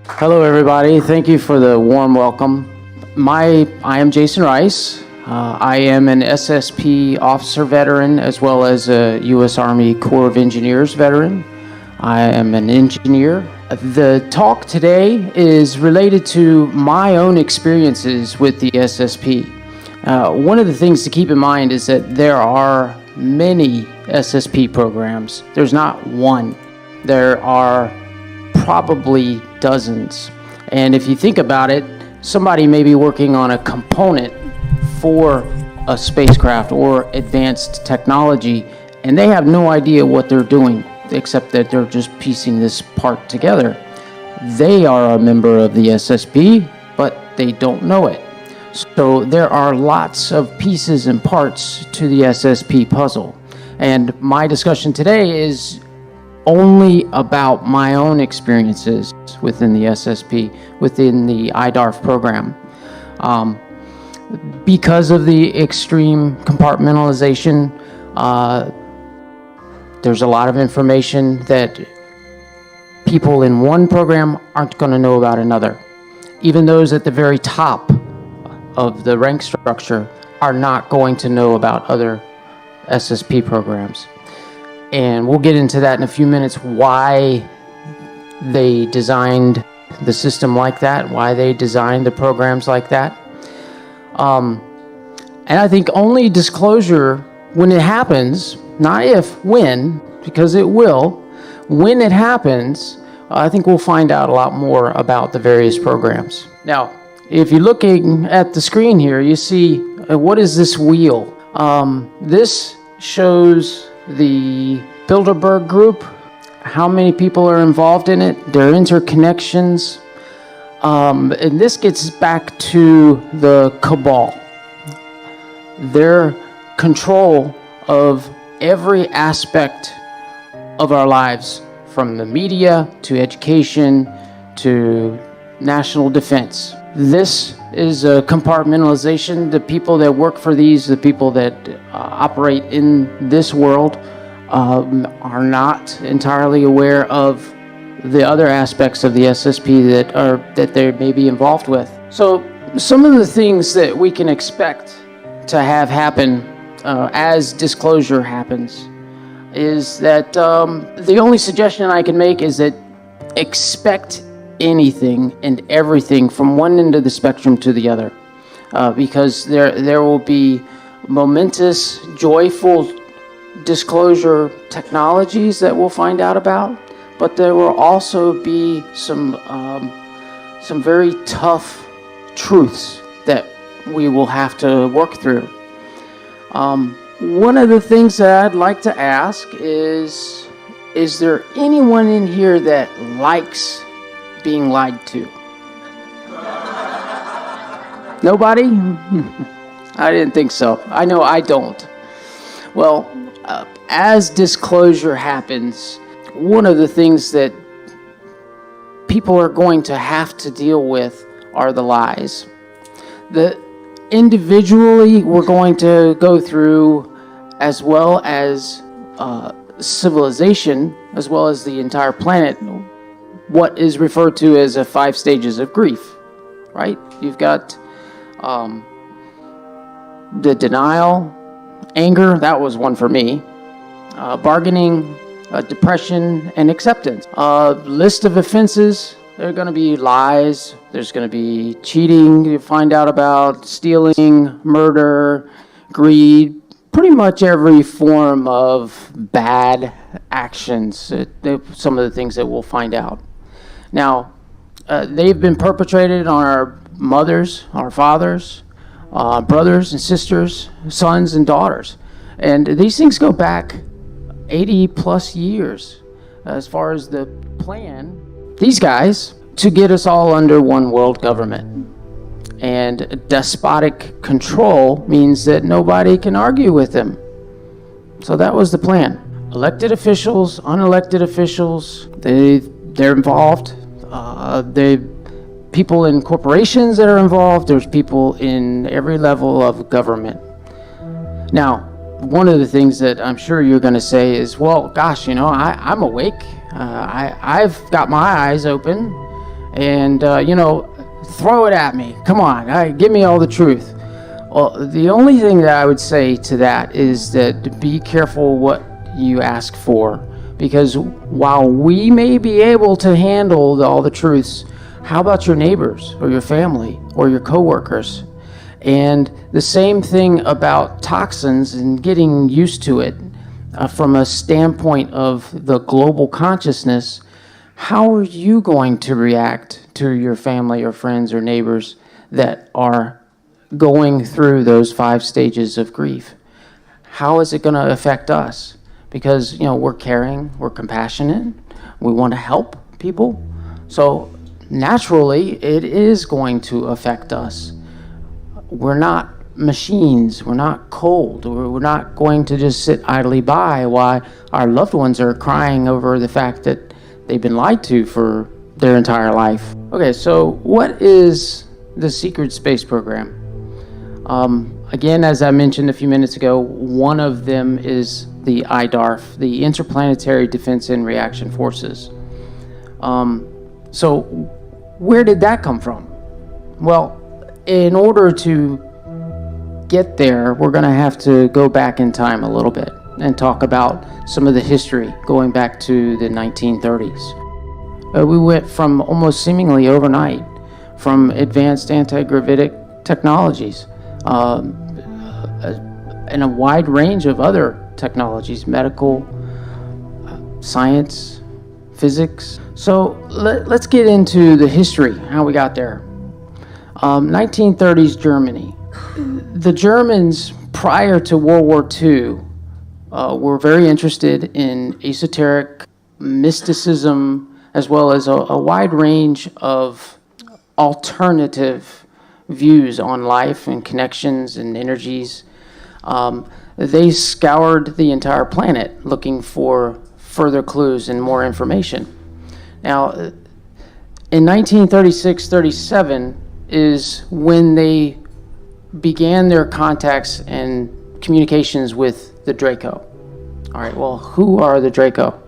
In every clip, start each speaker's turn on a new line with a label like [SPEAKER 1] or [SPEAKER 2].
[SPEAKER 1] Hello, everybody. Thank you for the warm welcome. I am Jason Rice. I am an SSP officer veteran as well as a U.S. Army Corps of Engineers veteran. I am an engineer. The talk today is related to my own experiences with the SSP. One of the things to keep in mind is that there are many SSP programs. There's not one. There are probably dozens. And if you think about it, somebody may be working on a component for a spacecraft or advanced technology, and they have no idea what they're doing, except that they're just piecing this part together. They are a member of the SSP, but they don't know it. So there are lots of pieces and parts to the SSP puzzle. And my discussion today is only about my own experiences within the SSP, within the IDARF program. Because of the extreme compartmentalization, there's a lot of information that people in one program aren't going to know about another. Even those at the very top of the rank structure are not going to know about other SSP programs. And we'll get into that in a few minutes, why they designed the system like that, why they designed the programs like that. And I think only disclosure when it happens, not if, when, because it will, when it happens, I think we'll find out a lot more about the various programs. Now, if you're looking at the screen here, you see, what is this wheel? This shows the Bilderberg group, how many people are involved in it, their interconnections, and this gets back to the cabal, their control of every aspect of our lives, from the media to education to national defense. This is a compartmentalization. The people that work for these, the people that operate in this world, are not entirely aware of the other aspects of the SSP that they may be involved with. So some of the things that we can expect to have happen as disclosure happens is that the only suggestion I can make is that expect anything and everything from one end of the spectrum to the other, because there will be momentous, joyful disclosure technologies that we'll find out about, but there will also be some very tough truths that we will have to work through. One of the things that I'd like to ask is there anyone in here that likes being lied to? Nobody? I didn't think so. I know I don't. Well, as disclosure happens, one of the things that people are going to have to deal with are the lies. Individually, we're going to go through, as well as civilization, as well as the entire planet, what is referred to as 5 stages of grief, right? You've got the denial, anger, that was one for me, bargaining, depression, and acceptance. List of offenses, there are going to be lies, there's going to be cheating, you find out about stealing, murder, greed, pretty much every form of bad actions, some of the things that we'll find out. Now, they've been perpetrated on our mothers, our fathers, brothers and sisters, sons and daughters. And these things go back 80 plus years as far as the plan, these guys, to get us all under one world government. And despotic control means that nobody can argue with them. So that was the plan. Elected officials, unelected officials, they're involved. People in corporations that are involved. There's people in every level of government. Now, one of the things that I'm sure you're going to say is, well, gosh, I'm awake. I've got my eyes open, and throw it at me. Come on, give me all the truth. Well, the only thing that I would say to that is that be careful what you ask for, because while we may be able to handle all the truths, how about your neighbors or your family or your coworkers? And the same thing about toxins and getting used to it from a standpoint of the global consciousness. How are you going to react to your family or friends or neighbors that are going through those 5 stages of grief? How is it going to affect us? Because, we're caring, we're compassionate, we want to help people. So naturally, it is going to affect us. We're not machines, we're not cold, we're not going to just sit idly by while our loved ones are crying over the fact that they've been lied to for their entire life. Okay, so what is the secret space program? Again, as I mentioned a few minutes ago, one of them is the IDARF, the Interplanetary Defense and Reaction Forces. So where did that come from? Well, in order to get there, we're going to have to go back in time a little bit and talk about some of the history going back to the 1930s. We went from almost seemingly overnight from advanced anti-gravitic technologies and a wide range of other technologies, medical, science, physics. So let's get into the history, how we got there. 1930s Germany. The Germans, prior to World War II, were very interested in esoteric mysticism, as well as a wide range of alternative views on life and connections and energies. They scoured the entire planet looking for further clues and more information. Now, in 1936-37 is when they began their contacts and communications with the Draco. All right, well, who are the Draco?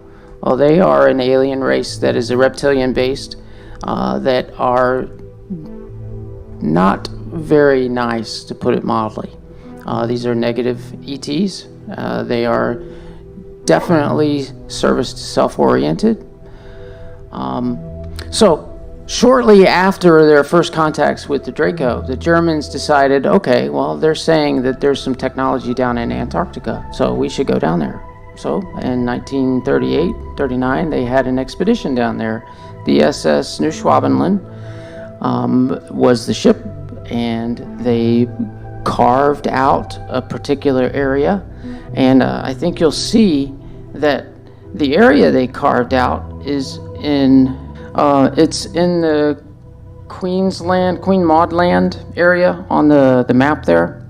[SPEAKER 1] Well, they are an alien race that is a reptilian-based, that are not very nice, to put it mildly. These are negative ETs. They are definitely service to self-oriented. So shortly after their first contacts with the Draco, the Germans decided, okay, well, they're saying that there's some technology down in Antarctica, so we should go down there. So in 1938-39, they had an expedition down there. The SS Neuschwabenland was the ship, and they carved out a particular area. And I think you'll see that the area they carved out is it's in the Queen Maud Land area on the map there.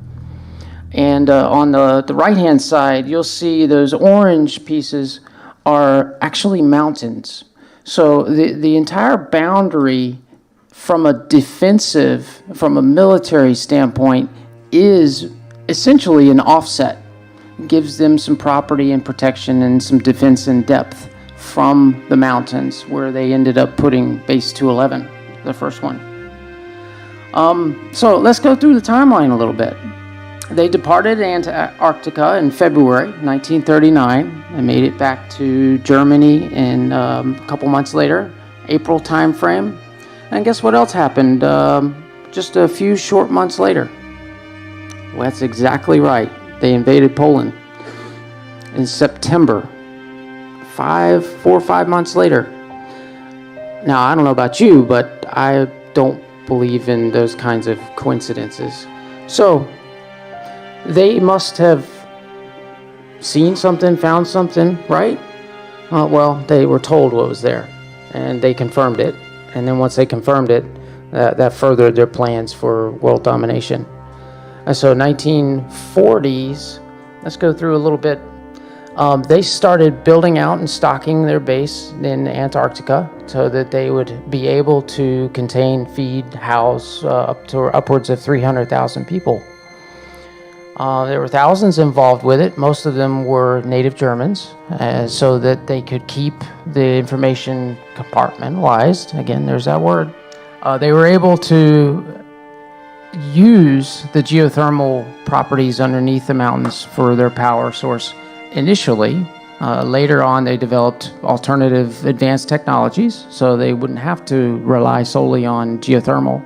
[SPEAKER 1] And on the right-hand side, you'll see those orange pieces are actually mountains. So the entire boundary from a military standpoint is essentially an offset. It gives them some property and protection and some defense in depth from the mountains, where they ended up putting Base 211, the first one. So let's go through the timeline a little bit. They departed Antarctica in February 1939 and made it back to Germany in a couple months later, April time frame. And guess what else happened just a few short months later? Well, that's exactly right. They invaded Poland in September, 4 or 5 months later. Now, I don't know about you, but I don't believe in those kinds of coincidences. So they must have seen something, found something, right? Well, they were told what was there, and they confirmed it. And then once they confirmed it, that furthered their plans for world domination. And so 1940s, let's go through a little bit. They started building out and stocking their base in Antarctica so that they would be able to contain, feed, house upwards of 300,000 people. There were thousands involved with it. Most of them were native Germans, so that they could keep the information compartmentalized. Again, there's that word. They were able to use the geothermal properties underneath the mountains for their power source initially. Later on, they developed alternative advanced technologies, so they wouldn't have to rely solely on geothermal.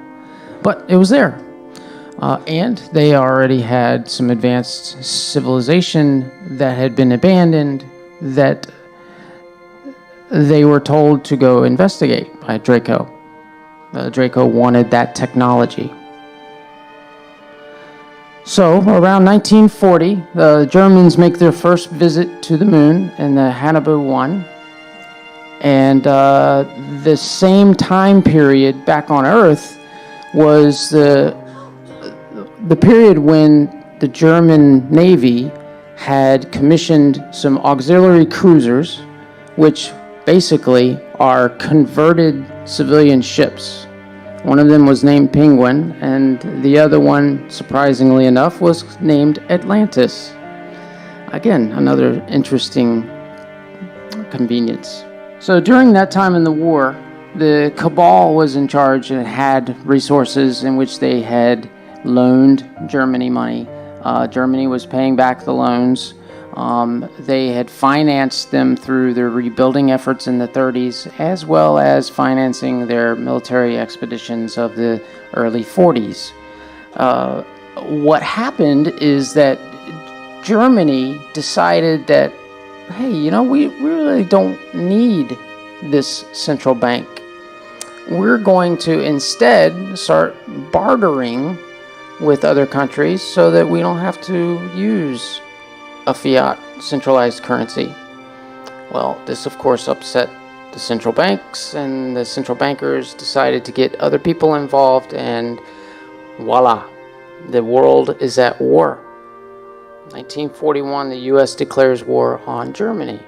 [SPEAKER 1] But it was there. And they already had some advanced civilization that had been abandoned that they were told to go investigate by Draco. Draco wanted that technology. So, around 1940, the Germans make their first visit to the moon in the Hannibal 1. And the same time period back on Earth was the period when the German Navy had commissioned some auxiliary cruisers, which basically are converted civilian ships. One of them was named Penguin, and the other one, surprisingly enough, was named Atlantis. Again, another interesting convenience. So during that time in the war, the Cabal was in charge and had resources in which they had loaned Germany money. Germany was paying back the loans. They had financed them through their rebuilding efforts in the 30s, as well as financing their military expeditions of the early 40s. What happened is that Germany decided that, hey, we really don't need this central bank. We're going to instead start bartering with other countries so that we don't have to use a fiat centralized currency. Well, this of course upset the central banks, and the central bankers decided to get other people involved, and voila, the world is at war. 1941, the U.S. declares war on Germany.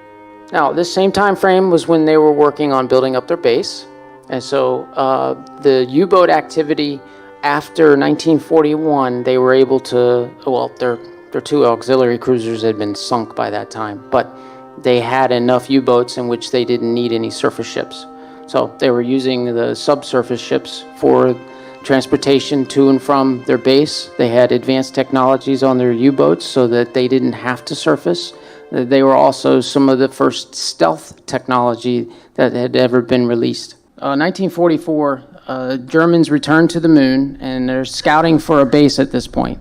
[SPEAKER 1] Now, this same time frame was when they were working on building up their base, and so the U-boat activity after 1941, they were able to, their two auxiliary cruisers had been sunk by that time, but they had enough U-boats in which they didn't need any surface ships. So they were using the subsurface ships for transportation to and from their base. They had advanced technologies on their U-boats so that they didn't have to surface. They were also some of the first stealth technology that had ever been released. 1944, Germans returned to the moon, and they're scouting for a base at this point.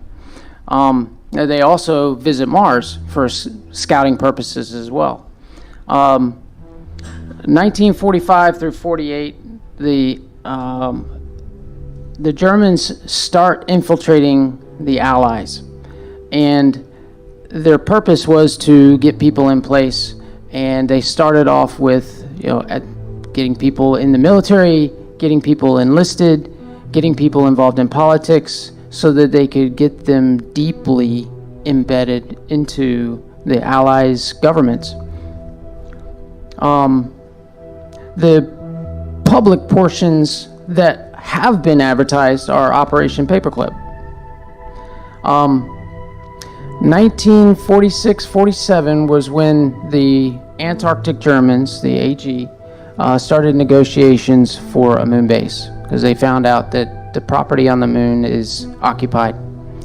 [SPEAKER 1] They also visit Mars for scouting purposes as well. 1945 through 48, the Germans start infiltrating the Allies, and their purpose was to get people in place. And they started off with, getting people in the military, getting people enlisted, getting people involved in politics, so that they could get them deeply embedded into the Allies' governments. The public portions that have been advertised are Operation Paperclip. 1946-47 was when the Antarctic Germans, the AG, started negotiations for a moon base, because they found out that the property on the moon is occupied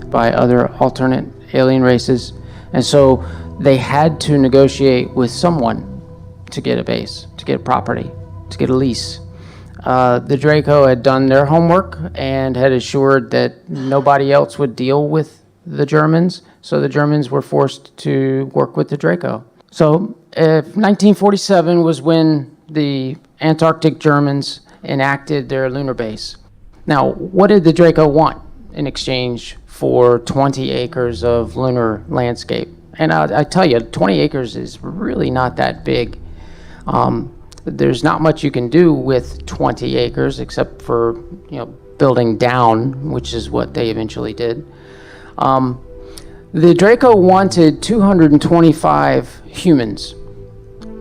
[SPEAKER 1] by other alternate alien races, and so they had to negotiate with someone to get a base, to get property, to get a lease. The Draco had done their homework and had assured that nobody else would deal with the Germans, so the Germans were forced to work with the Draco. So 1947 was when the Antarctic Germans enacted their lunar base. Now, what did the Draco want in exchange for 20 acres of lunar landscape? And I tell you, 20 acres is really not that big. There's not much you can do with 20 acres except for, building down, which is what they eventually did. The Draco wanted 225 humans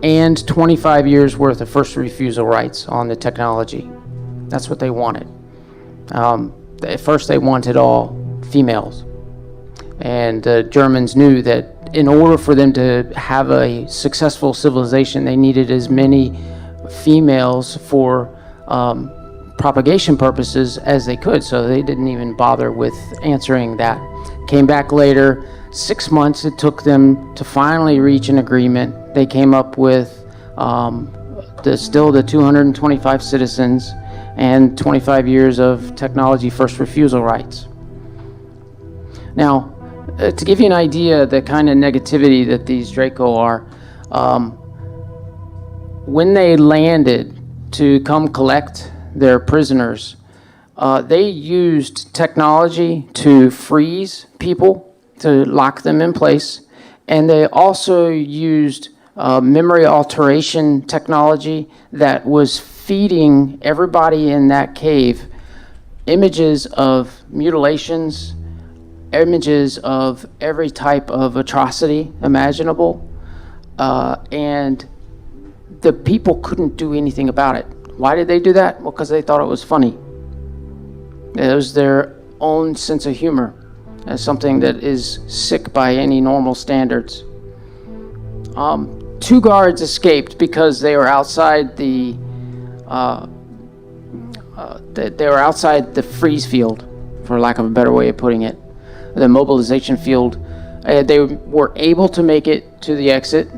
[SPEAKER 1] and 25 years worth of first refusal rights on the technology. That's what they wanted. At first they wanted all females. And the Germans knew that in order for them to have a successful civilization, they needed as many females for propagation purposes as they could. So they didn't even bother with answering that. Came back later. 6 months it took them to finally reach an agreement. They came up with still the 225 citizens and 25 years of technology first refusal rights. Now, to give you an idea of the kind of negativity that these Draco are, when they landed to come collect their prisoners, they used technology to freeze people, to lock them in place, and they also used memory alteration technology that was feeding everybody in that cave images of mutilations, images of every type of atrocity imaginable, and the people couldn't do anything about it. Why did they do that? Well, because they thought it was funny. It was their own sense of humor, as something that is sick by any normal standards. 2 guards escaped because they were outside the freeze field, for lack of a better way of putting it, the mobilization field. They were able to make it to the exit,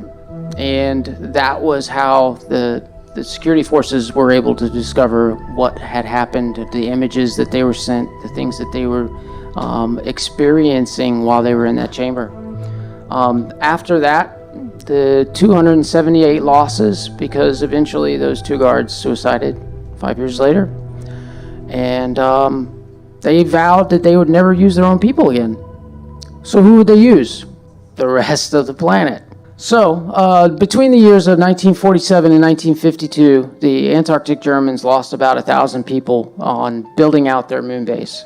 [SPEAKER 1] and that was how the security forces were able to discover what had happened, the images that they were sent, the things that they were experiencing while they were in that chamber. After that, the 278 losses, because eventually those 2 guards suicided 5 years later, and they vowed that they would never use their own people again. So who would they use? The rest of the planet. So between the years of 1947 and 1952, the Antarctic Germans lost about 1,000 people on building out their moon base.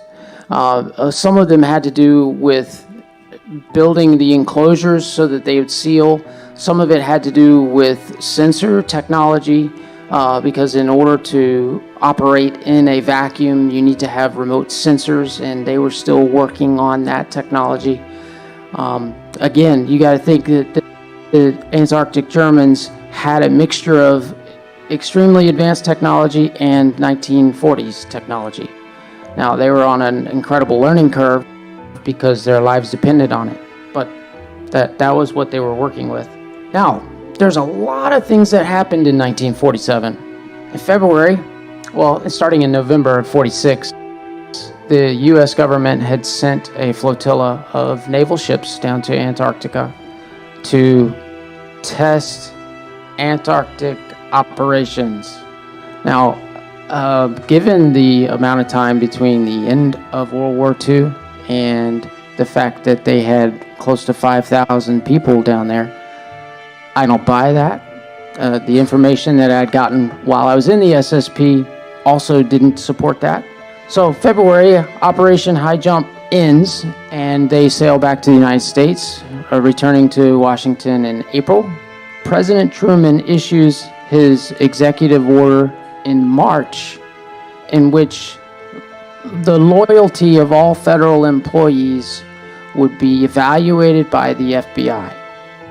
[SPEAKER 1] Some of them had to do with building the enclosures so that they would seal. Some of it had to do with sensor technology, because in order to operate in a vacuum, you need to have remote sensors, and they were still working on that technology. Again, you got to think that the Antarctic Germans had a mixture of extremely advanced technology and 1940s technology. Now, they were on an incredible learning curve because their lives depended on it, but that was what they were working with. Now, there's a lot of things that happened in 1947. In February, starting in November of 46, the U.S. government had sent a flotilla of naval ships down to Antarctica to test Antarctic operations. Now, given the amount of time between the end of World War II and the fact that they had close to 5,000 people down there, I don't buy that. The information that I'd gotten while I was in the SSP also didn't support that. So February, Operation High Jump ends, and they sail back to the United States, returning to Washington in April. President Truman issues his executive order in March, in which the loyalty of all federal employees would be evaluated by the FBI.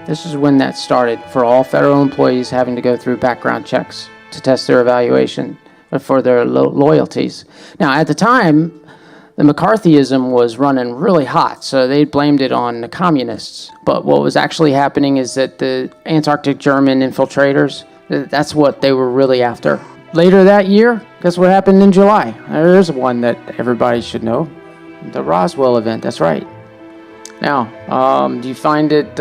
[SPEAKER 1] This is when that started, for all federal employees having to go through background checks to test their evaluation for their loyalties. Now, at the time, the McCarthyism was running really hot, so they blamed it on the communists. But what was actually happening is that the Antarctic German infiltrators, that's what they were really after. Later that year, guess what happened in July? There's one that everybody should know. The Roswell event, that's right. Now, do you find it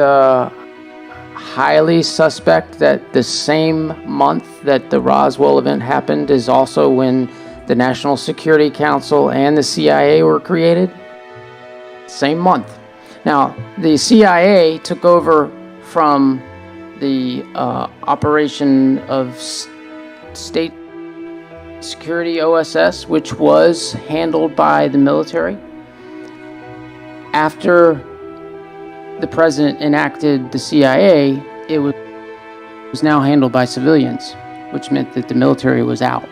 [SPEAKER 1] highly suspect that the same month that the Roswell event happened is also when the National Security Council and the CIA were created? Same month. Now, the CIA took over from the operation of State Security OSS, which was handled by the military. After the president enacted the CIA, it was now handled by civilians, which meant that the military was out.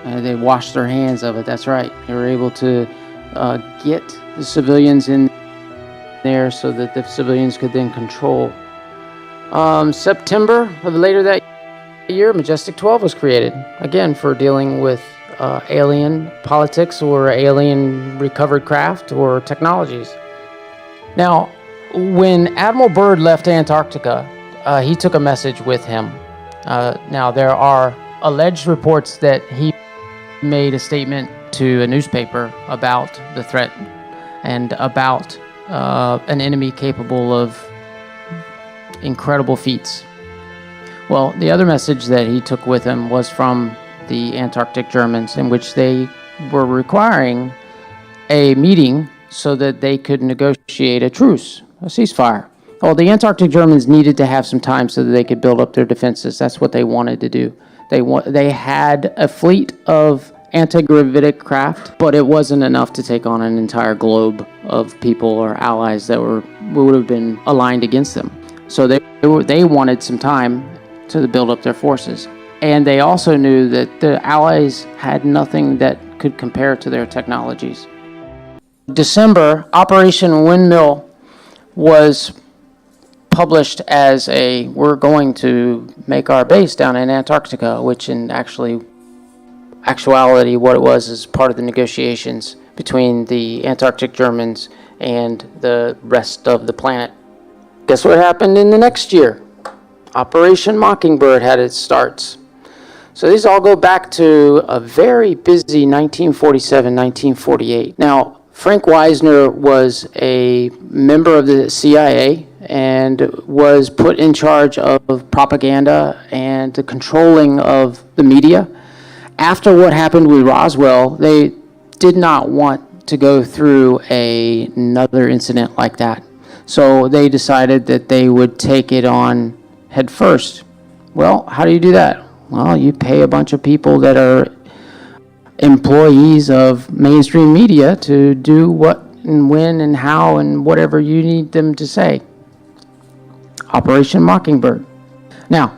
[SPEAKER 1] They washed their hands of it, that's right. They were able to get the civilians in there so that the civilians could then control. September of later that year, Majestic 12 was created, again for dealing with alien politics or alien recovered craft or technologies. Now, when Admiral Byrd left Antarctica, he took a message with him. Now, there are alleged reports that he made a statement to a newspaper about the threat and about an enemy capable of incredible feats. Well, the other message that he took with him was from the Antarctic Germans, in which they were requiring a meeting so that they could negotiate a truce, a ceasefire. Well, the Antarctic Germans needed to have some time so that they could build up their defenses. That's what they wanted to do. They had a fleet of anti-gravitic craft, but it wasn't enough to take on an entire globe of people or allies that would have been aligned against them. So they wanted some time to build up their forces. And they also knew that the Allies had nothing that could compare to their technologies. December, Operation Windmill was published as we're going to make our base down in Antarctica, which in actuality what it was is part of the negotiations between the Antarctic Germans and the rest of the planet. Guess what happened in the next year? Operation Mockingbird had its starts. So these all go back to a very busy 1947, 1948. Now, Frank Wisner was a member of the CIA and was put in charge of propaganda and the controlling of the media. After what happened with Roswell, they did not want to go through another incident like that. So they decided that they would take it on head first. Well, how do you do that? Well, you pay a bunch of people that are employees of mainstream media to do what and when and how and whatever you need them to say. Operation Mockingbird. Now,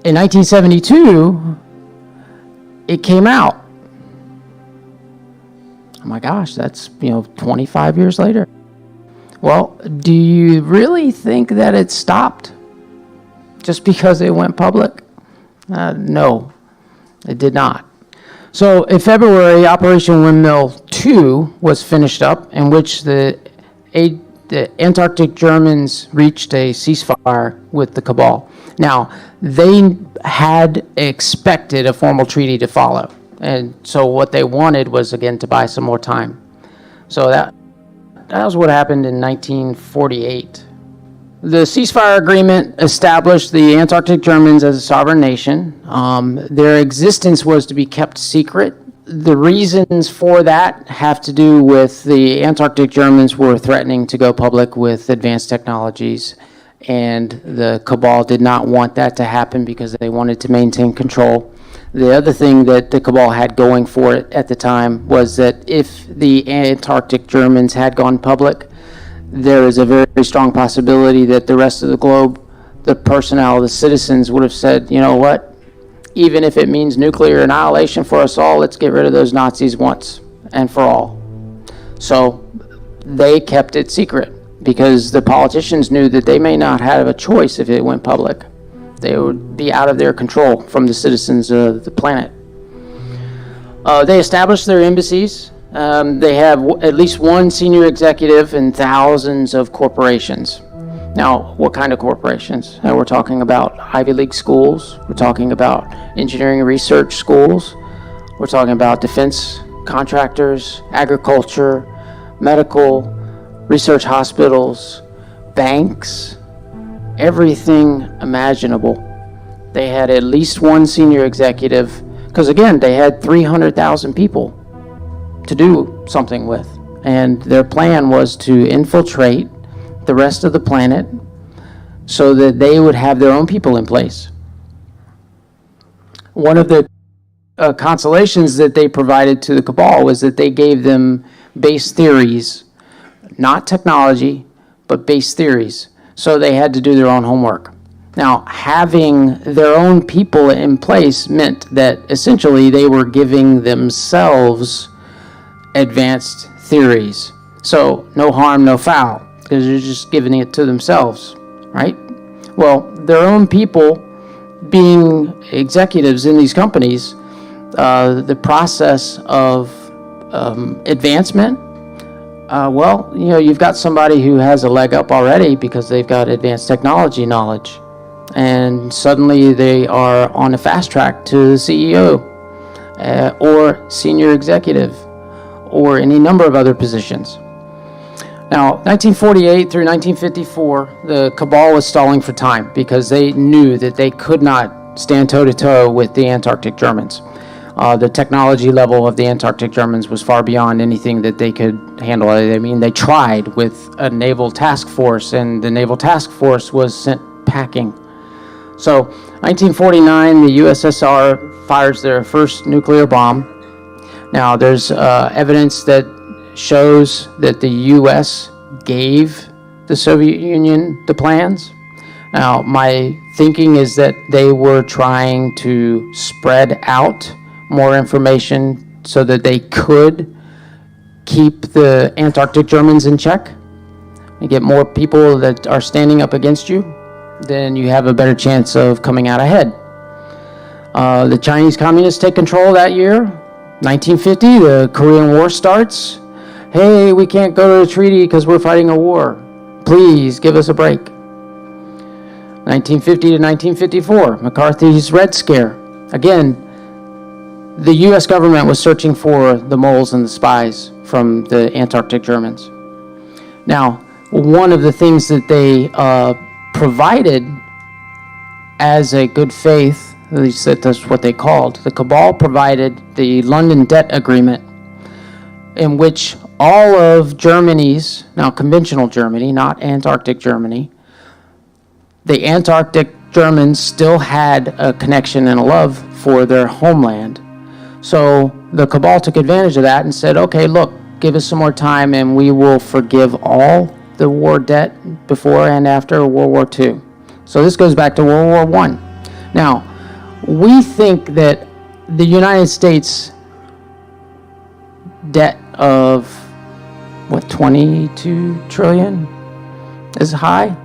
[SPEAKER 1] in 1972, it came out. Oh my gosh, that's 25 years later. Well, do you really think that it stopped just because it went public? No, it did not. So in February, Operation Windmill 2 was finished up, in which the Antarctic Germans reached a ceasefire with the Cabal. Now, they had expected a formal treaty to follow, and so what they wanted was, again, to buy some more time. So that was what happened in 1948. The ceasefire agreement established the Antarctic Germans as a sovereign nation. Their existence was to be kept secret. The reasons for that have to do with the Antarctic Germans were threatening to go public with advanced technologies, and the Cabal did not want that to happen because they wanted to maintain control. The other thing that the Cabal had going for it at the time was that if the Antarctic Germans had gone public, there is a very strong possibility that the rest of the globe, the personnel, the citizens would have said, you know what, even if it means nuclear annihilation for us all, let's get rid of those Nazis once and for all. So they kept it secret because the politicians knew that they may not have a choice if it went public. They would be out of their control from the citizens of the planet. They established their embassies. They have at least one senior executive and thousands of corporations. Now, what kind of corporations? We're talking about Ivy League schools. We're talking about engineering research schools. We're talking about defense contractors, agriculture, medical, research hospitals, banks, everything imaginable. They had at least one senior executive, because again, they had 300,000 people to do something with. And their plan was to infiltrate the rest of the planet so that they would have their own people in place. One of the consolations that they provided to the Cabal was that they gave them base theories, not technology, but base theories. So they had to do their own homework. Now, having their own people in place meant that essentially they were giving themselves advanced theories. So no harm, no foul. because they're just giving it to themselves, right? Well, their own people being executives in these companies, the process of advancement, you've got somebody who has a leg up already because they've got advanced technology knowledge, and suddenly they are on a fast track to the CEO or senior executive or any number of other positions. Now, 1948 through 1954, the cabal was stalling for time because they knew that they could not stand toe-to-toe with the Antarctic Germans. The technology level of the Antarctic Germans was far beyond anything that they could handle. I mean, they tried with a naval task force, and the naval task force was sent packing. So, 1949, the USSR fires their first nuclear bomb. Now, there's evidence that shows that the U.S. gave the Soviet Union the plans. Now, my thinking is that they were trying to spread out more information so that they could keep the Antarctic Germans in check and get more people that are standing up against you, then you have a better chance of coming out ahead. The Chinese Communists take control that year. 1950, the Korean War starts. Hey, we can't go to a treaty because we're fighting a war. Please give us a break. 1950 to 1954, McCarthy's Red Scare. Again, the U.S. government was searching for the moles and the spies from the Antarctic Germans. Now, one of the things that they provided as a good faith, at least that's what they called, the cabal provided the London Debt Agreement, in which all of Germany's, now conventional Germany, not Antarctic Germany, the Antarctic Germans still had a connection and a love for their homeland. So the cabal took advantage of that and said, okay, look, give us some more time and we will forgive all the war debt before and after World War II. So this goes back to World War I. Now, we think that the United States debt of, 22 trillion is high?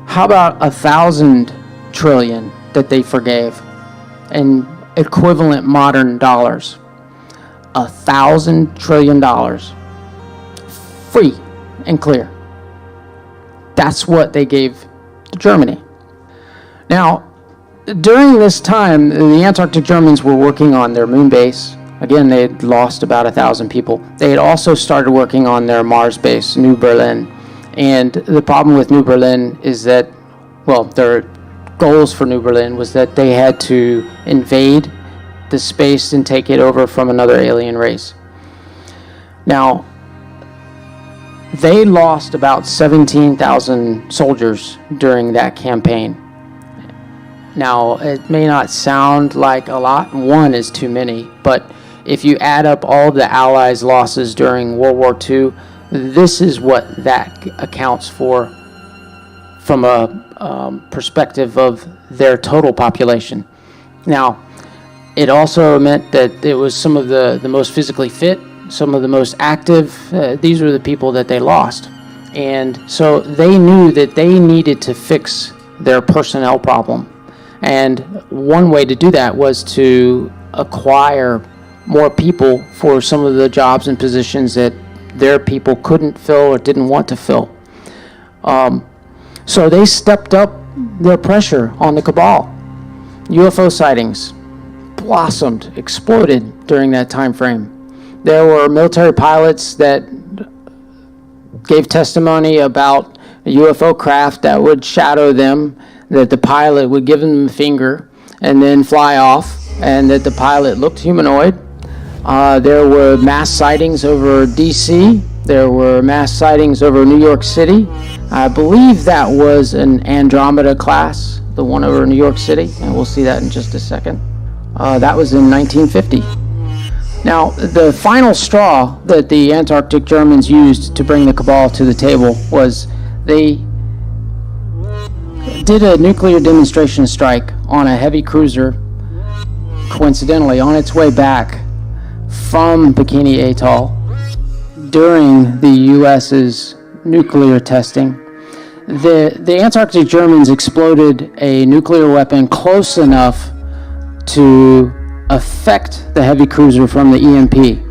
[SPEAKER 1] How about 1,000 trillion that they forgave in equivalent modern dollars? $1,000 trillion. Free and clear. That's what they gave to Germany. Now, during this time, the Antarctic Germans were working on their moon base. Again, they had lost about 1,000 people. They had also started working on their Mars base, New Berlin. And the problem with New Berlin is that, their goals for New Berlin was that they had to invade the space and take it over from another alien race. Now, they lost about 17,000 soldiers during that campaign. Now, it may not sound like a lot. One is too many, but if you add up all the Allies' losses during World War II, this is what that accounts for from a perspective of their total population. Now, it also meant that it was some of the most physically fit, some of the most active. These were the people that they lost. And so they knew that they needed to fix their personnel problem. And one way to do that was to acquire more people for some of the jobs and positions that their people couldn't fill or didn't want to fill. So they stepped up their pressure on the cabal. UFO sightings blossomed, exploded during that time frame. There were military pilots that gave testimony about a UFO craft that would shadow them, that the pilot would give them the finger and then fly off, and that the pilot looked humanoid. There were mass sightings over D.C. There were mass sightings over New York City. I believe that was an Andromeda class, the one over New York City, and we'll see that in just a second. That was in 1950. Now, the final straw that the Antarctic Germans used to bring the cabal to the table was they did a nuclear demonstration strike on a heavy cruiser, coincidentally, on its way back from Bikini Atoll during the U.S.'s nuclear testing. The Antarctic Germans exploded a nuclear weapon close enough to affect the heavy cruiser from the EMP.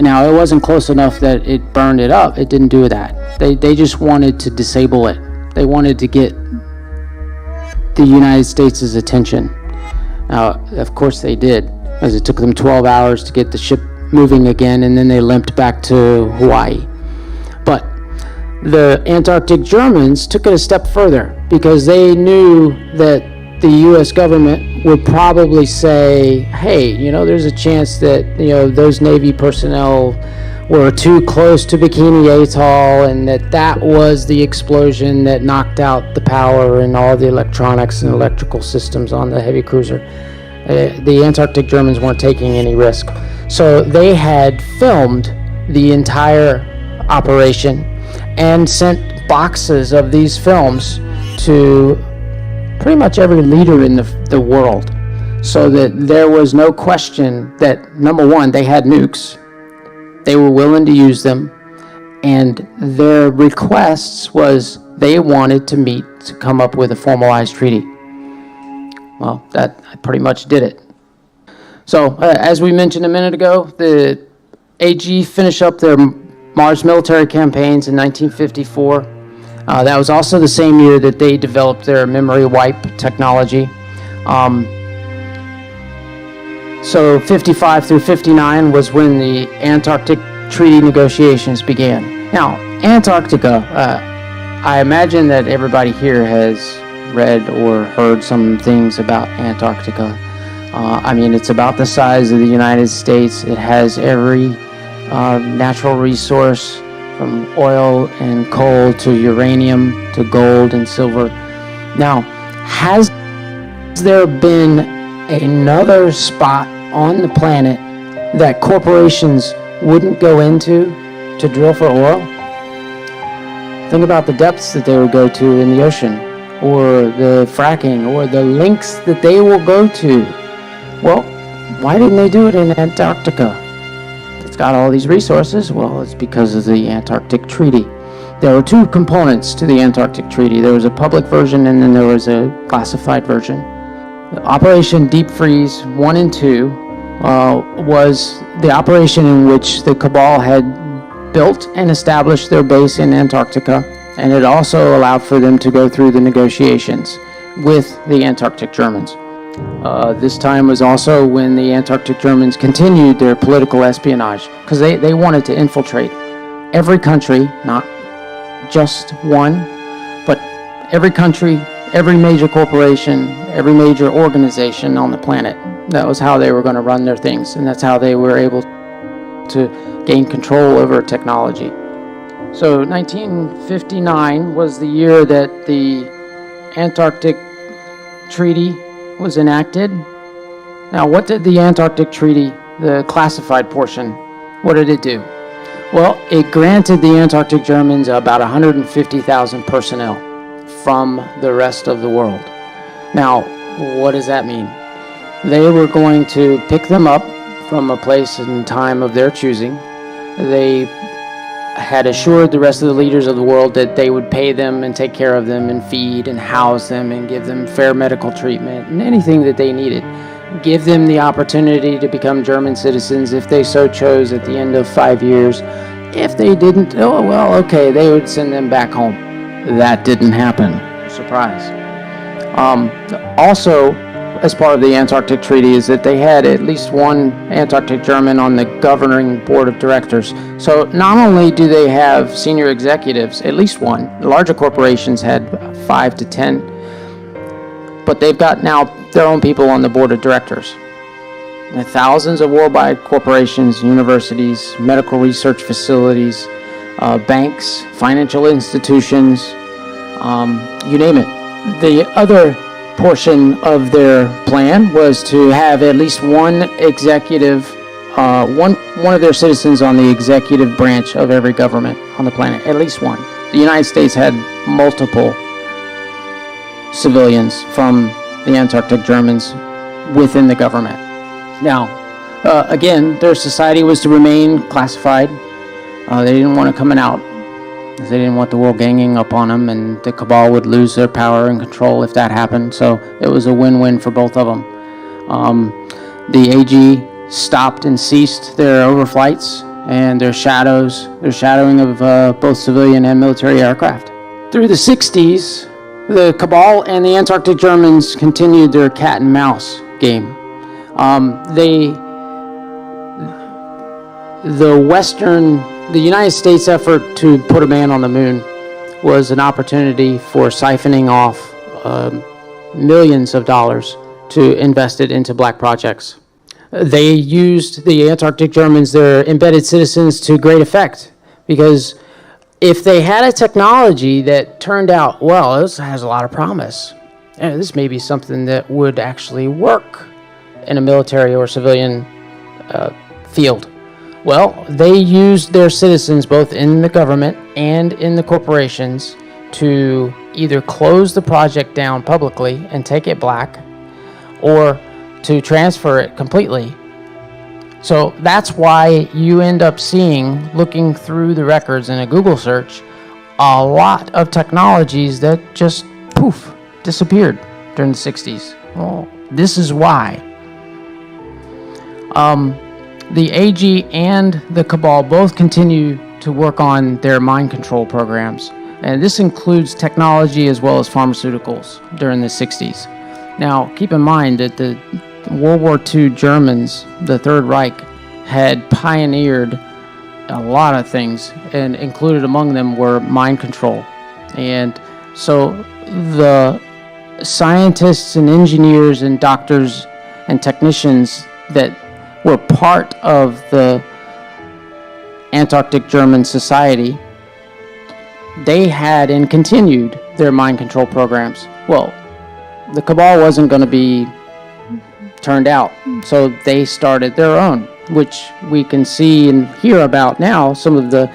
[SPEAKER 1] Now, it wasn't close enough that it burned it up. It didn't do that. They just wanted to disable it. They wanted to get the United States' attention. Now, of course they did, as it took them 12 hours to get the ship moving again, and then they limped back to Hawaii. But the Antarctic Germans took it a step further because they knew that the U.S. government would probably say, hey, there's a chance that, those Navy personnel were too close to Bikini Atoll, and that was the explosion that knocked out the power and all the electronics and electrical systems on the heavy cruiser. The Antarctic Germans weren't taking any risk. So they had filmed the entire operation and sent boxes of these films to pretty much every leader in the world, so that there was no question that, number one, they had nukes. They were willing to use them, and their requests was they wanted to meet to come up with a formalized treaty. Well, that pretty much did it. So, as we mentioned a minute ago, the AG finished up their Mars military campaigns in 1954. That was also the same year that they developed their memory wipe technology. So 55 through 59 was when the Antarctic Treaty negotiations began. Now, Antarctica, I imagine that everybody here has read or heard some things about Antarctica. It's about the size of the United States. It has every natural resource, from oil and coal to uranium to gold and silver. Now, has there been another spot on the planet that corporations wouldn't go into to drill for oil? Think about the depths that they would go to in the ocean, or the fracking, or the lengths that they will go to. Well, why didn't they do it in Antarctica? It's got all these resources. Well, it's because of the Antarctic Treaty. There were two components to the Antarctic Treaty. There was a public version, and then there was a classified version. Operation Deep Freeze 1 and 2 was the operation in which the Cabal had built and established their base in Antarctica, and it also allowed for them to go through the negotiations with the Antarctic Germans. This time was also when the Antarctic Germans continued their political espionage, because they wanted to infiltrate every country, not just one, but every country, every major corporation, every major organization on the planet. That was how they were going to run their things, and that's how they were able to gain control over technology. So 1959 was the year that the Antarctic Treaty was enacted. Now, what did the Antarctic Treaty, the classified portion, what did it do? Well, it granted the Antarctic Germans about 150,000 personnel from the rest of the world. Now, what does that mean? They were going to pick them up from a place and time of their choosing. They had assured the rest of the leaders of the world that they would pay them and take care of them and feed and house them and give them fair medical treatment and anything that they needed. Give them the opportunity to become German citizens if they so chose at the end of 5 years. If they didn't, oh well, okay, they would send them back home. That didn't happen. Surprise. Also, as part of the Antarctic Treaty, is that they had at least one Antarctic German on the governing board of directors. So not only do they have senior executives, at least one, the larger corporations had 5 to 10, but they've got now their own people on the board of directors. And thousands of worldwide corporations, universities, medical research facilities, banks, financial institutions, you name it. The other portion of their plan was to have at least one executive, one of their citizens on the executive branch of every government on the planet, at least one. The United States had multiple civilians from the Antarctic Germans within the government. Now, again, their society was to remain classified. They didn't want it coming out. They didn't want the world ganging up on them, and the Cabal would lose their power and control if that happened. So it was a win-win for both of them. The AG stopped and ceased their overflights and their shadowing of both civilian and military aircraft. Through the 60s, the Cabal and the Antarctic Germans continued their cat and mouse game. The United States effort to put a man on the moon was an opportunity for siphoning off millions of dollars to invest it into black projects. They used, the Antarctic Germans, their embedded citizens to great effect, because if they had a technology that turned out, well, this has a lot of promise, and this may be something that would actually work in a military or civilian field. Well, they used their citizens, both in the government and in the corporations, to either close the project down publicly and take it black, or to transfer it completely. So that's why you end up seeing, looking through the records in a Google search, a lot of technologies that just poof, disappeared during the 60s. Well, this is why. The AG and the Cabal both continue to work on their mind control programs, and this includes technology as well as pharmaceuticals during the 60s. Now, keep in mind that the World War II Germans, the Third Reich, had pioneered a lot of things, and included among them were mind control. And so the scientists and engineers and doctors and technicians that were part of the Antarctic German Society, they had and continued their mind control programs. Well, the Cabal wasn't going to be turned out, so they started their own, which we can see and hear about now, some of the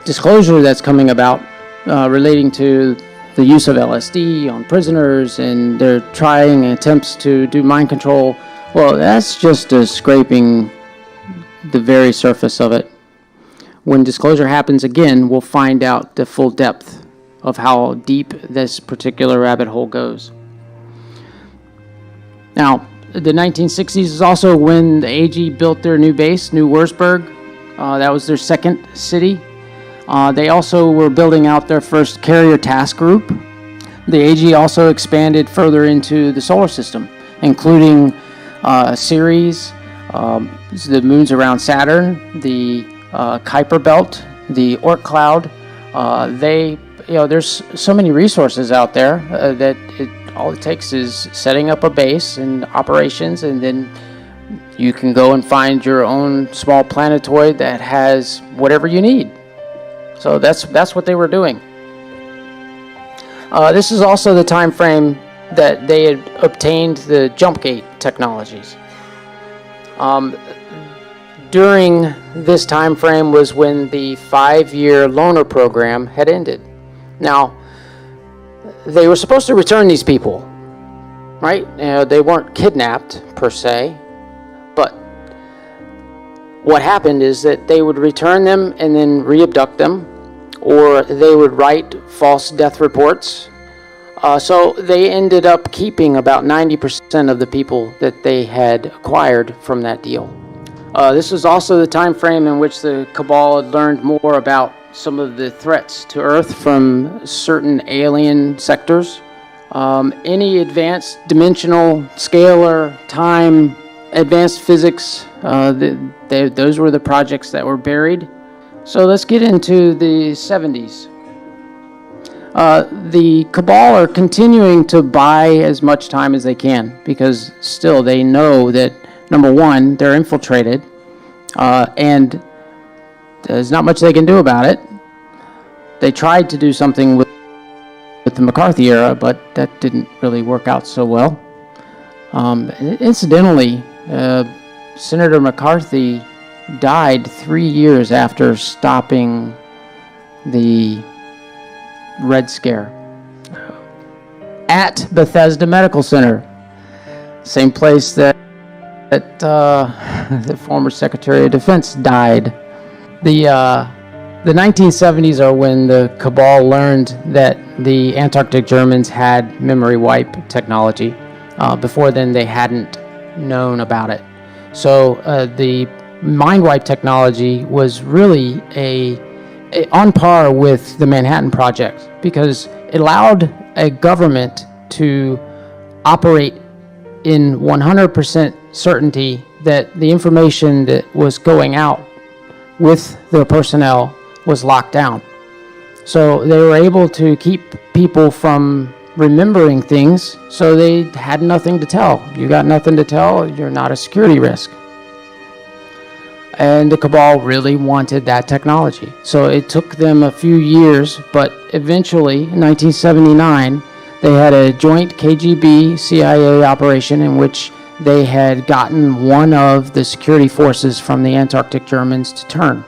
[SPEAKER 1] disclosure that's coming about relating to the use of LSD on prisoners, and they're trying attempts to do mind control. Well, that's just scraping the very surface of it. When disclosure happens again, we'll find out the full depth of how deep this particular rabbit hole goes. Now, the 1960s is also when the AG built their new base, New Wurzburg. That was their second city. They also were building out their first carrier task group. The AG also expanded further into the solar system, including Ceres, the moons around Saturn, the Kuiper Belt, the Oort Cloud. There's so many resources out there that all it takes is setting up a base and operations, and then you can go and find your own small planetoid that has whatever you need. So that's what they were doing. This is also the time frame that they had obtained the jump gate technologies. During this time frame was when the 5-year loaner program had ended. Now, they were supposed to return these people, right? They weren't kidnapped per se, but what happened is that they would return them and then re-abduct them, or they would write false death reports. So they ended up keeping about 90% of the people that they had acquired from that deal. This was also the time frame in which the Cabal had learned more about some of the threats to Earth from certain alien sectors. Any advanced dimensional, scalar, time, advanced physics, those were the projects that were buried. So let's get into the 70s. The Cabal are continuing to buy as much time as they can, because still they know that, number one, they're infiltrated, and there's not much they can do about it. They tried to do something with the McCarthy era, but that didn't really work out so well. Incidentally, Senator McCarthy died 3 years after stopping the Red Scare at Bethesda Medical Center, same place that the former Secretary of Defense died. The The 1970s are when the Cabal learned that the Antarctic Germans had memory wipe technology. Before then, they hadn't known about it. So the mind wipe technology was really on par with the Manhattan Project, because it allowed a government to operate in 100% certainty that the information that was going out with the personnel was locked down. So they were able to keep people from remembering things, so they had nothing to tell. You got nothing to tell, you're not a security risk. And the Cabal really wanted that technology. So it took them a few years, but eventually, in 1979, they had a joint KGB-CIA operation in which they had gotten one of the security forces from the Antarctic Germans to turn.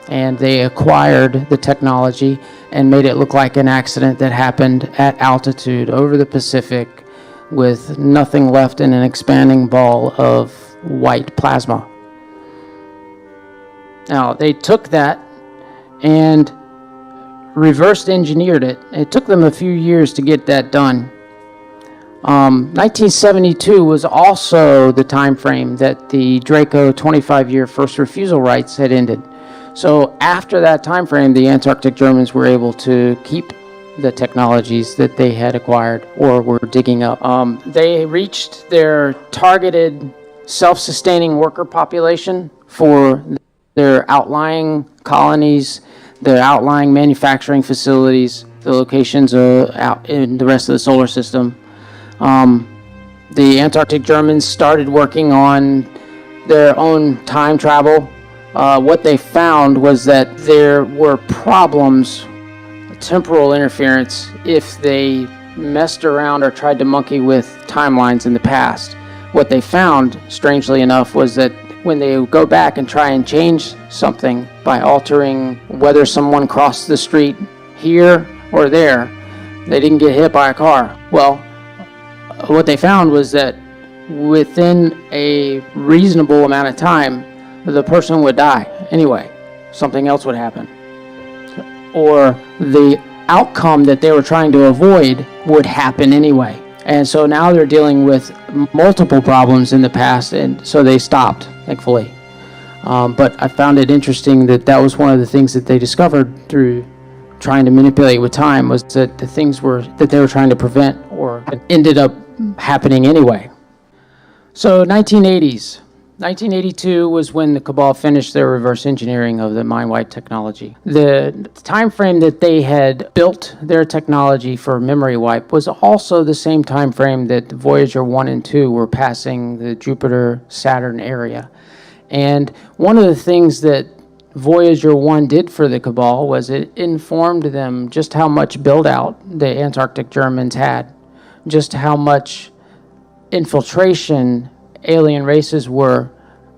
[SPEAKER 1] And they acquired the technology and made it look like an accident that happened at altitude over the Pacific with nothing left in an expanding ball of white plasma. Now, they took that and reverse engineered it. It took them a few years to get that done. 1972 was also the time frame that the Draco 25-year first refusal rights had ended. So after that time frame, the Antarctic Germans were able to keep the technologies that they had acquired or were digging up. They reached their targeted self-sustaining worker population for their outlying colonies, their outlying manufacturing facilities, the locations out in the rest of the solar system. The Antarctic Germans started working on their own time travel. What they found was that there were problems, temporal interference, if they messed around or tried to monkey with timelines in the past. What they found, strangely enough, was that when they would go back and try and change something by altering whether someone crossed the street here or there, they didn't get hit by a car. Well, what they found was that within a reasonable amount of time, the person would die anyway. Something else would happen. Or the outcome that they were trying to avoid would happen anyway. And so now they're dealing with multiple problems in the past, and so they stopped, thankfully. But I found it interesting that that was one of the things that they discovered through trying to manipulate with time, was that the things that they were trying to prevent or ended up happening anyway. So 1980s. 1982 was when the Cabal finished their reverse engineering of the mind wipe technology. The time frame that they had built their technology for memory wipe was also the same time frame that Voyager 1 and 2 were passing the Jupiter-Saturn area. And one of the things that Voyager 1 did for the Cabal was it informed them just how much build-out the Antarctic Germans had, just how much infiltration alien races were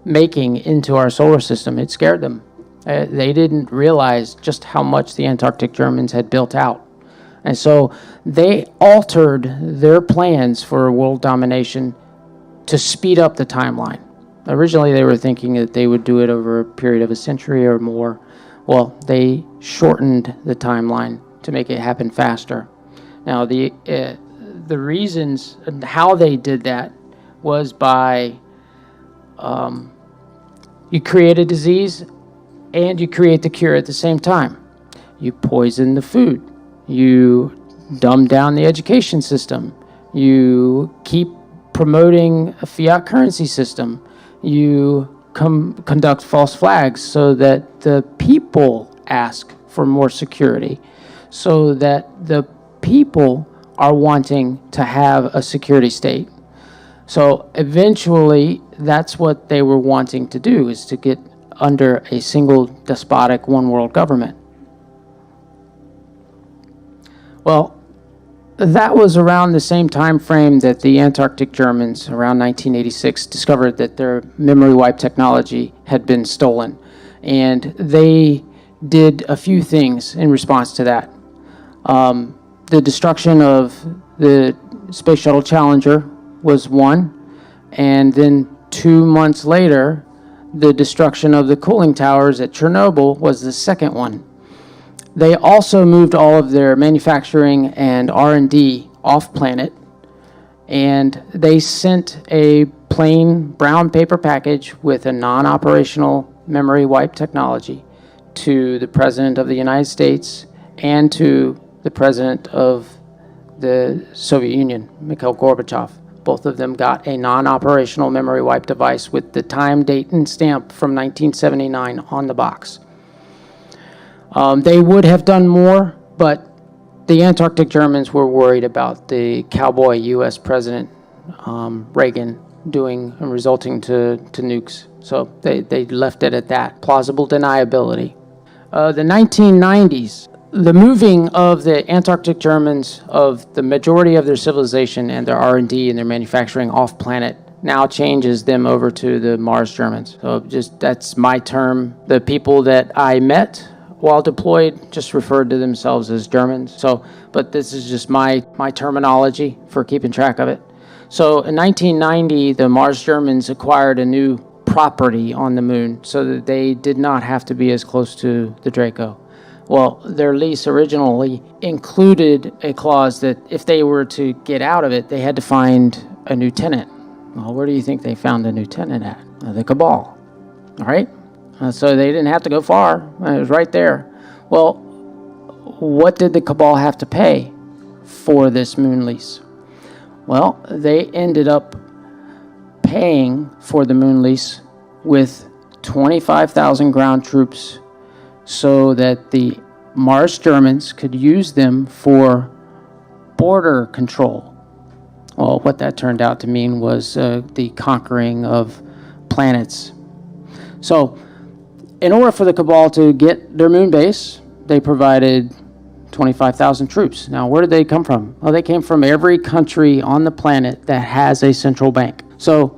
[SPEAKER 1] making into our solar system. It scared them. They didn't realize just how much the Antarctic Germans had built out. And so they altered their plans for world domination to speed up the timeline. Originally, they were thinking that they would do it over a period of a century or more. Well, they shortened the timeline to make it happen faster. Now, the reasons and how they did that was by you create a disease and you create the cure at the same time. You poison the food. You dumb down the education system. You keep promoting a fiat currency system. You conduct false flags so that the people ask for more security, so that the people are wanting to have a security state. So eventually, that's what they were wanting to do, is to get under a single despotic one-world government. Well, that was around the same time frame that the Antarctic Germans, around 1986, discovered that their memory wipe technology had been stolen. And they did a few things in response to that. The destruction of the Space Shuttle Challenger was one, and then 2 months later, the destruction of the cooling towers at Chernobyl was the second one. They also moved all of their manufacturing and R&D off planet, and they sent a plain brown paper package with a non-operational memory wipe technology to the President of the United States and to the President of the Soviet Union, Mikhail Gorbachev. Both of them got a non-operational memory wipe device with the time, date, and stamp from 1979 on the box. They would have done more, but the Antarctic Germans were worried about the cowboy U.S. President Reagan doing and resulting to nukes. So they left it at that. Plausible deniability. The 1990s, the moving of the Antarctic Germans of the majority of their civilization and their R&D and their manufacturing off planet now changes them over to the Mars Germans. So just that's my term. The people that I met while deployed just referred to themselves as Germans. So, but this is just my terminology for keeping track of it. So in 1990, the Mars Germans acquired a new property on the moon so that they did not have to be as close to the Draco. Well, their lease originally included a clause that if they were to get out of it, they had to find a new tenant. Well, where do you think they found a new tenant at? The Cabal. All right? So they didn't have to go far. It was right there. Well, what did the Cabal have to pay for this moon lease? Well, they ended up paying for the moon lease with 25,000 ground troops so that the Mars Germans could use them for border control. Well, what that turned out to mean was the conquering of planets. So, in order for the Cabal to get their moon base, they provided 25,000 troops. Now, where did they come from? Well, they came from every country on the planet that has a central bank. So,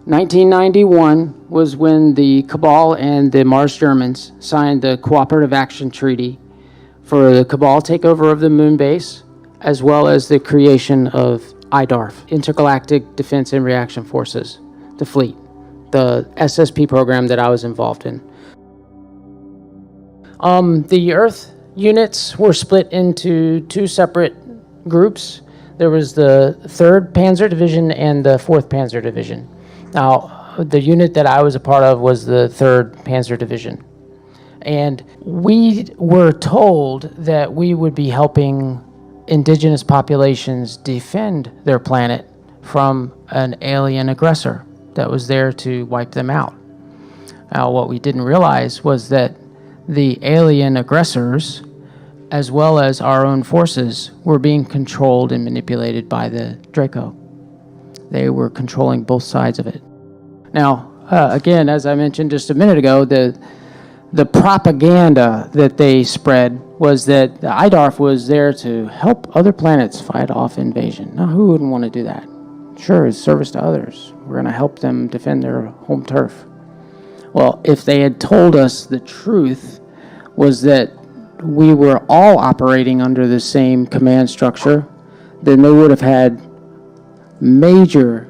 [SPEAKER 1] 1991 was when the Cabal and the Mars Germans signed the Cooperative Action Treaty for the Cabal takeover of the moon base, as well as the creation of IDARF, Intergalactic Defense and Reaction Forces, the fleet, the SSP program that I was involved in. The Earth units were split into two separate groups. There was the 3rd Panzer Division and the 4th Panzer Division. Now, the unit that I was a part of was the 3rd Panzer Division. And we were told that we would be helping indigenous populations defend their planet from an alien aggressor that was there to wipe them out. Now, what we didn't realize was that the alien aggressors, as well as our own forces, were being controlled and manipulated by the Draco. They were controlling both sides of it. Now, again, as I mentioned just a minute ago, the propaganda that they spread was that the IDARF was there to help other planets fight off invasion. Now, who wouldn't want to do that? Sure, it's service to others. We're going to help them defend their home turf. Well, if they had told us the truth was that we were all operating under the same command structure, then they would have had major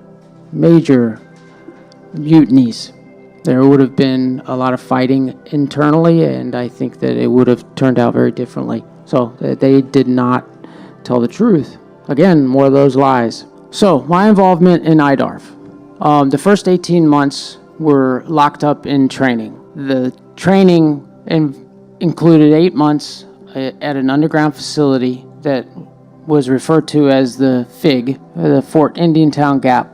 [SPEAKER 1] mutinies. There would have been a lot of fighting internally, and I think that it would have turned out very differently. So they did not tell the truth. Again, more of those lies. So my involvement in IDARF. The first 18 months were locked up in training. The training included 8 months at an underground facility that was referred to as the FIG, the Fort Indiantown Gap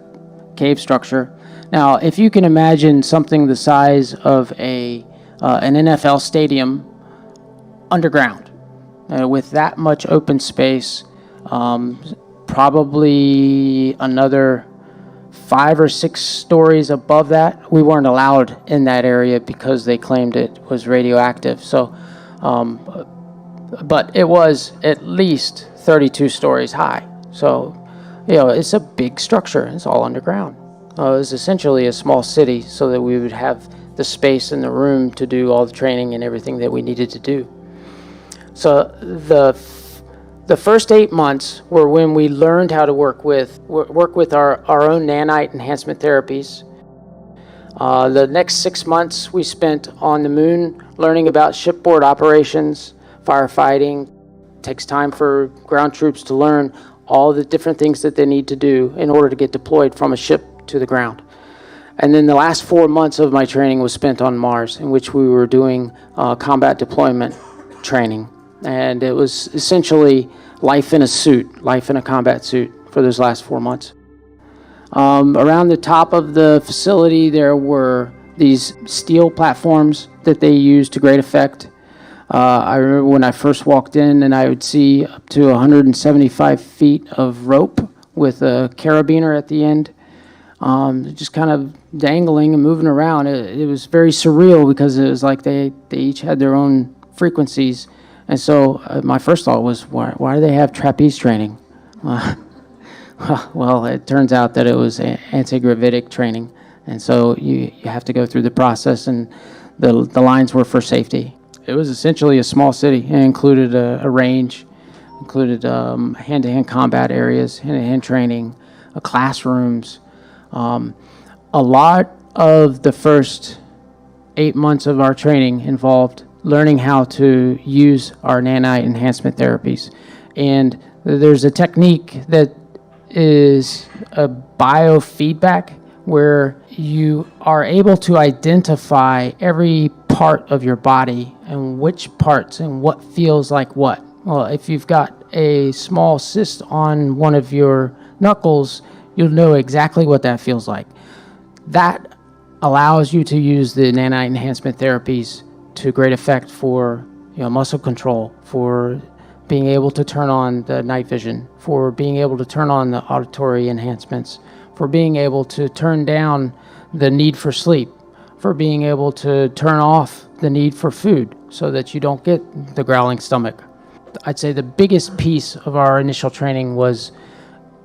[SPEAKER 1] cave structure. Now, if you can imagine something the size of an NFL stadium underground, with that much open space, probably another 5 or 6 stories above that. We weren't allowed in that area because they claimed it was radioactive. So, but it was at least 32 stories high. So, it's a big structure. It's all underground. It was essentially a small city so that we would have the space and the room to do all the training and everything that we needed to do. So the first 8 months were when we learned how to work with our own nanite enhancement therapies. The next 6 months we spent on the moon learning about shipboard operations, firefighting. It takes time for ground troops to learn all the different things that they need to do in order to get deployed from a ship to the ground. And then the last 4 months of my training was spent on Mars, in which we were doing combat deployment training. And it was essentially life in a suit, life in a combat suit for those last 4 months. Around the top of the facility, there were these steel platforms that they used to great effect. I remember when I first walked in and I would see up to 175 feet of rope with a carabiner at the end, just kind of dangling and moving around. It was very surreal because it was like they each had their own frequencies. And so my first thought was, why do they have trapeze training? Well, it turns out that it was anti-gravitic training. And so you have to go through the process, and the lines were for safety. It was essentially a small city. It included a range, included hand-to-hand combat areas, hand-to-hand training, classrooms. A lot of the first 8 months of our training involved learning how to use our nanite enhancement therapies. And there's a technique that is a biofeedback, where you are able to identify every part of your body and which parts and what feels like what. Well, if you've got a small cyst on one of your knuckles, you'll know exactly what that feels like. That allows you to use the nanite enhancement therapies to great effect for muscle control, for being able to turn on the night vision, for being able to turn on the auditory enhancements, for being able to turn down the need for sleep, for being able to turn off the need for food so that you don't get the growling stomach. I'd say the biggest piece of our initial training was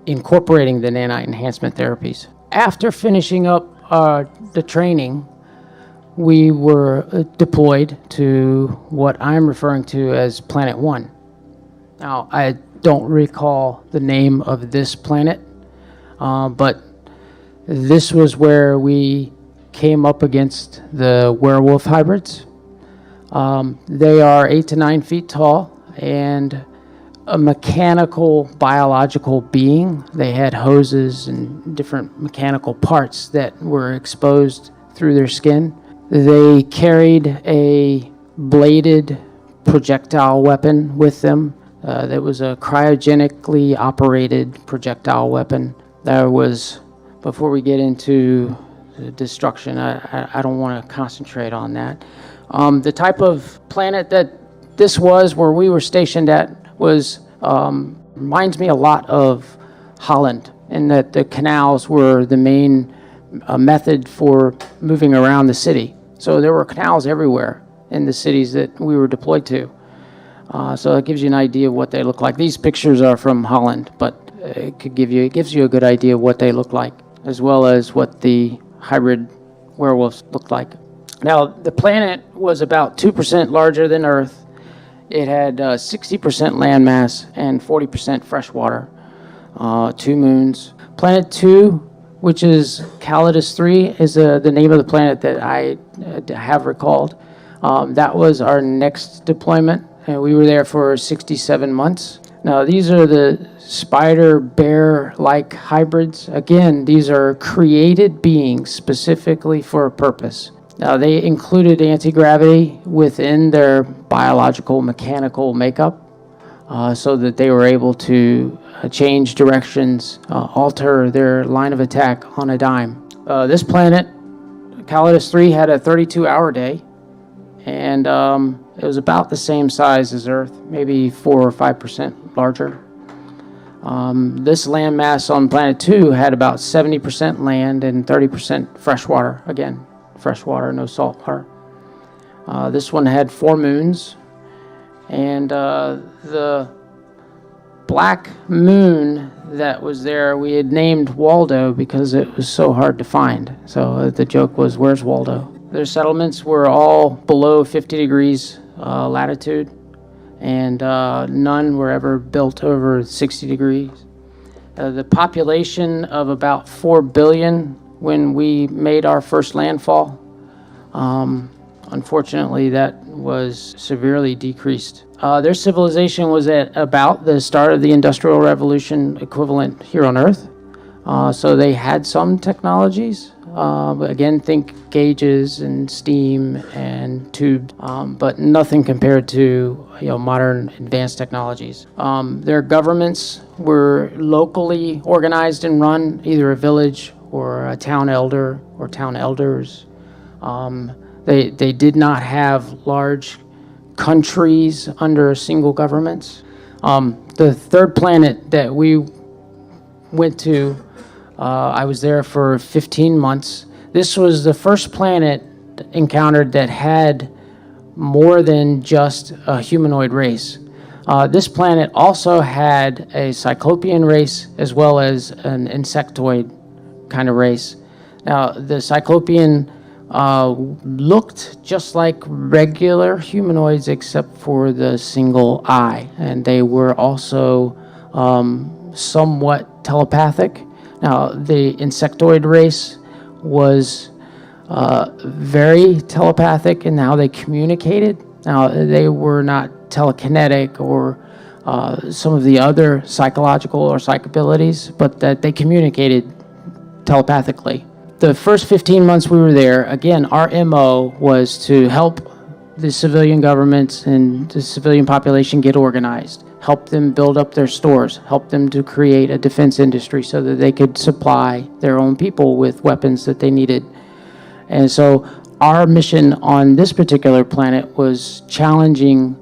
[SPEAKER 1] incorporating the nanite enhancement therapies. After finishing up the training, we were deployed to what I'm referring to as Planet 1. Now, I don't recall the name of this planet, but this was where we came up against the werewolf hybrids. They are 8 to 9 feet tall and a mechanical, biological being. They had hoses and different mechanical parts that were exposed through their skin. They carried a bladed projectile weapon with them. That was a cryogenically operated projectile weapon. There was, before we get into the destruction, I don't want to concentrate on that. The type of planet that this was, where we were stationed at, was reminds me a lot of Holland, in that the canals were the main method for moving around the city. So there were canals everywhere in the cities that we were deployed to. So it gives you an idea of what they look like. These pictures are from Holland, but it gives you a good idea of what they look like, as well as what the hybrid werewolves looked like. Now, the planet was about 2% larger than Earth. It had 60% land mass and 40% fresh water, 2 moons. Planet 2, which is Calidus 3, is the name of the planet that I have recalled. That was our next deployment, and we were there for 67 months. Now, these are the spider-bear-like hybrids. Again, these are created beings specifically for a purpose. Now, they included anti-gravity within their biological mechanical makeup, so that they were able to change directions, alter their line of attack on a dime. This planet, Calidus 3, had a 32-hour day, and it was about the same size as Earth, maybe 4 or 5% larger. This land mass on Planet 2 had about 70% land and 30% freshwater. Again, freshwater, no salt water. This one had 4 moons, and the black moon that was there, we had named Waldo because it was so hard to find. So the joke was, where's Waldo? Their settlements were all below 50 degrees latitude, and none were ever built over 60 degrees. The population of about 4 billion when we made our first landfall. unfortunately, that was severely decreased. Their civilization was at about the start of the Industrial Revolution equivalent here on Earth. So they had some technologies. But again, think gauges and steam and tubes, but nothing compared to modern advanced technologies. Their governments were locally organized and run, either a village or a town elder or town elders. They did not have large countries under single governments. The third planet that we went to, I was there for 15 months. This was the first planet encountered that had more than just a humanoid race. This planet also had a Cyclopean race as well as an insectoid kind of race. Now, the Cyclopean looked just like regular humanoids except for the single eye, and they were also somewhat telepathic. Now, the insectoid race was very telepathic in how they communicated. Now, they were not telekinetic or some of the other psychological or psych abilities, but that they communicated telepathically. The first 15 months we were there, again, our MO was to help the civilian governments and the civilian population get organized, help them build up their stores, help them to create a defense industry so that they could supply their own people with weapons that they needed. And so our mission on this particular planet was challenging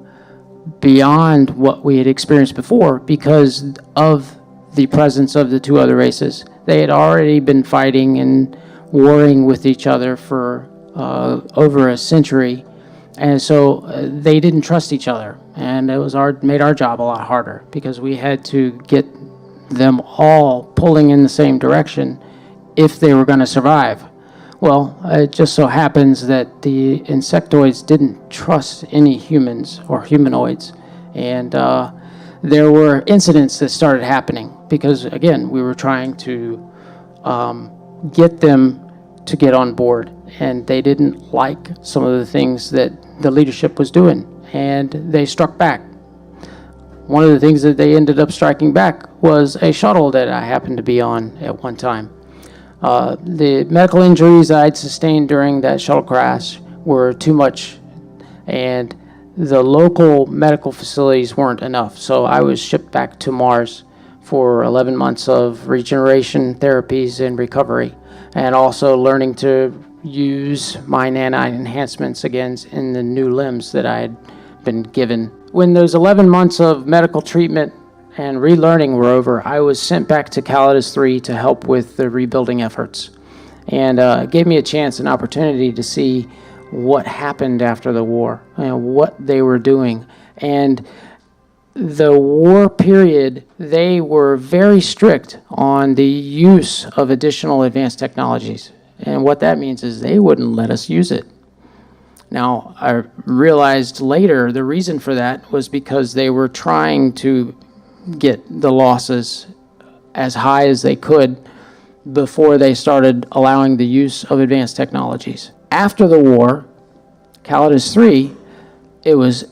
[SPEAKER 1] beyond what we had experienced before because of the presence of the two other races. They had already been fighting and warring with each other for over a century, and so they didn't trust each other, and it was made our job a lot harder because we had to get them all pulling in the same direction if they were going to survive. Well, it just so happens that the insectoids didn't trust any humans or humanoids, and there were incidents that started happening because, again, we were trying to get them to get on board, and they didn't like some of the things that the leadership was doing, and they struck back. One of the things that they ended up striking back was a shuttle that I happened to be on at one time. The medical injuries I'd sustained during that shuttle crash were too much, and the local medical facilities weren't enough, so I was shipped back to Mars for 11 months of regeneration therapies and recovery, and also learning to use my nanite enhancements again in the new limbs that I had been given. When those 11 months of medical treatment and relearning were over, I was sent back to Calidus 3 to help with the rebuilding efforts, and it gave me a chance, an opportunity to see what happened after the war, what they were doing. And the war period, they were very strict on the use of additional advanced technologies. And what that means is they wouldn't let us use it. Now, I realized later the reason for that was because they were trying to get the losses as high as they could before they started allowing the use of advanced technologies. After the war, Calidus 3, it was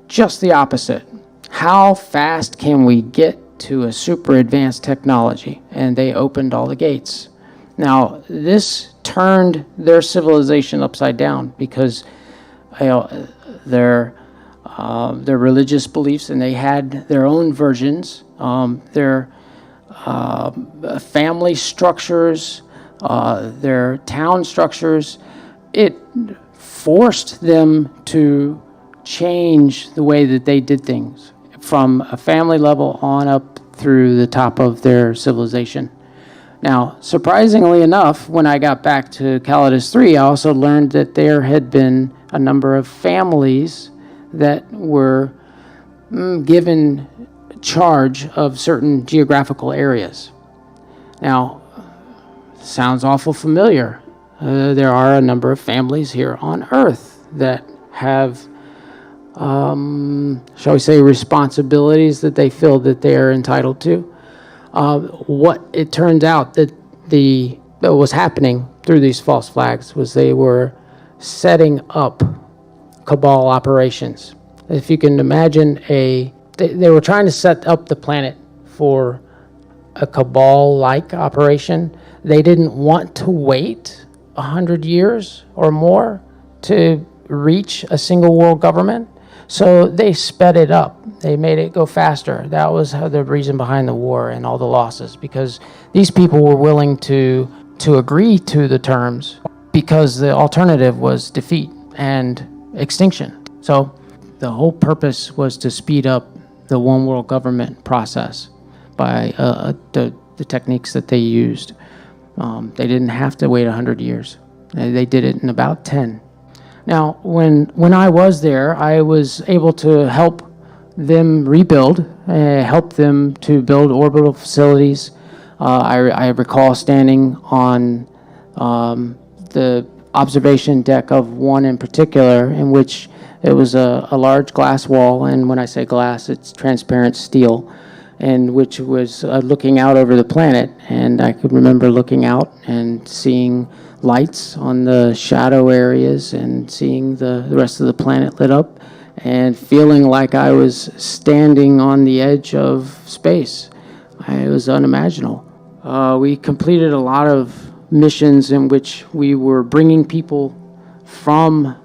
[SPEAKER 1] just the opposite. How fast can we get to a super advanced technology? And they opened all the gates. Now, this turned their civilization upside down because their religious beliefs, and they had their own versions, their family structures, their town structures. It forced them to change the way that they did things from a family level on up through the top of their civilization. Now, surprisingly enough, when I got back to Calidus 3, I also learned that there had been a number of families that were given charge of certain geographical areas. Now, sounds awful familiar. There are a number of families here on Earth that have, shall we say, responsibilities that they feel that they are entitled to. What it turned out that was happening through these false flags was they were setting up cabal operations. If you can imagine they were trying to set up the planet for a cabal-like operation. They didn't want to wait 100 years or more to reach a single world government, so they sped it up. They made it go faster. That was the reason behind the war and all the losses, because these people were willing to agree to the terms because the alternative was defeat and extinction. So the whole purpose was to speed up the one world government process by the techniques that they used. They didn't have to wait 100 years. They did it in about 10. Now, when I was there, I was able to help them rebuild, help them to build orbital facilities. I recall standing on the observation deck of one in particular, in which it was a large glass wall, and when I say glass, it's transparent steel, and which was looking out over the planet. And I could remember looking out and seeing lights on the shadow areas and seeing the rest of the planet lit up and feeling like I was standing on the edge of space. It was unimaginable. We completed a lot of missions in which we were bringing people from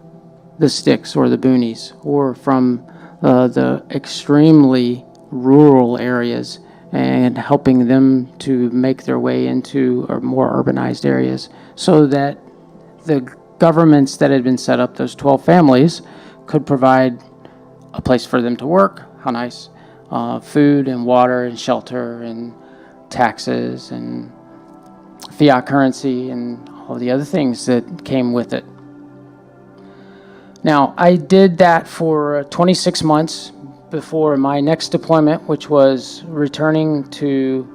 [SPEAKER 1] the sticks or the boonies or from the extremely rural areas and helping them to make their way into more urbanized areas, so that the governments that had been set up, those 12 families, could provide a place for them to work. How nice. Food and water and shelter and taxes and fiat currency and all the other things that came with it. Now, I did that for 26 months before my next deployment, which was returning to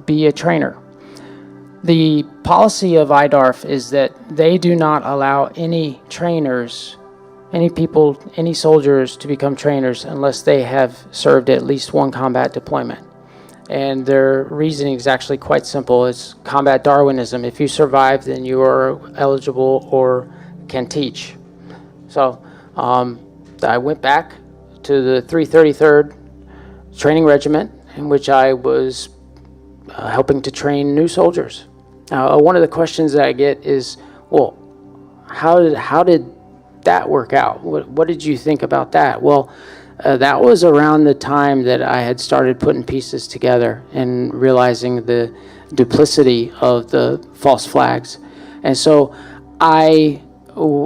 [SPEAKER 1] be a trainer. The policy of IDARF is that they do not allow any trainers, any people, any soldiers to become trainers unless they have served at least one combat deployment. And their reasoning is actually quite simple. It's combat Darwinism. If you survive, then you are eligible or can teach. So I went back to the 333rd Training Regiment, in which I was helping to train new soldiers. Now, one of the questions that I get is, well, how did that work out? What did you think about that? Well, that was around the time that I had started putting pieces together and realizing the duplicity of the false flags. And so I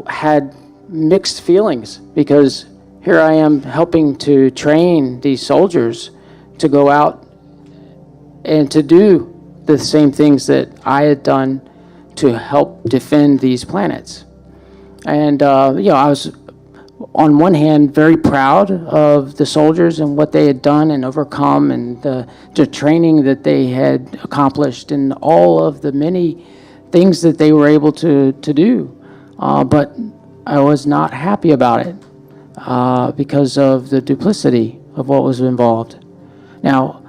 [SPEAKER 1] had mixed feelings, because here I am helping to train these soldiers to go out and to do the same things that I had done to help defend these planets. And, I was, on one hand, very proud of the soldiers and what they had done and overcome, and the training that they had accomplished and all of the many things that they were able to do. But I was not happy about it because of the duplicity of what was involved. Now,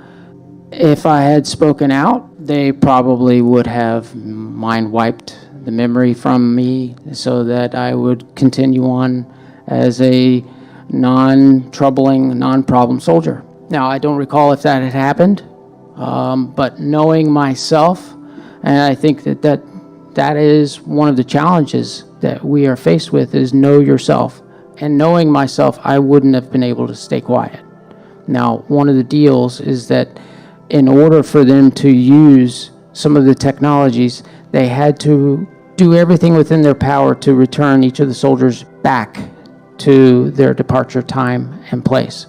[SPEAKER 1] if I had spoken out, they probably would have mind wiped the memory from me so that I would continue on as a non-troubling, non-problem soldier. Now, I don't recall if that had happened, but knowing myself, and I think that is one of the challenges that we are faced with, is know yourself. And knowing myself, I wouldn't have been able to stay quiet. Now, one of the deals is that in order for them to use some of the technologies, they had to do everything within their power to return each of the soldiers back to their departure time and place,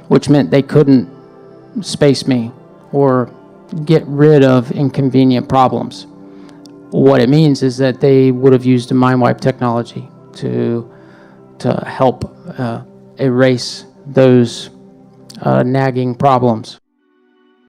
[SPEAKER 1] which meant they couldn't space me or get rid of inconvenient problems. What it means is that they would have used a mind wipe technology to help erase those nagging problems.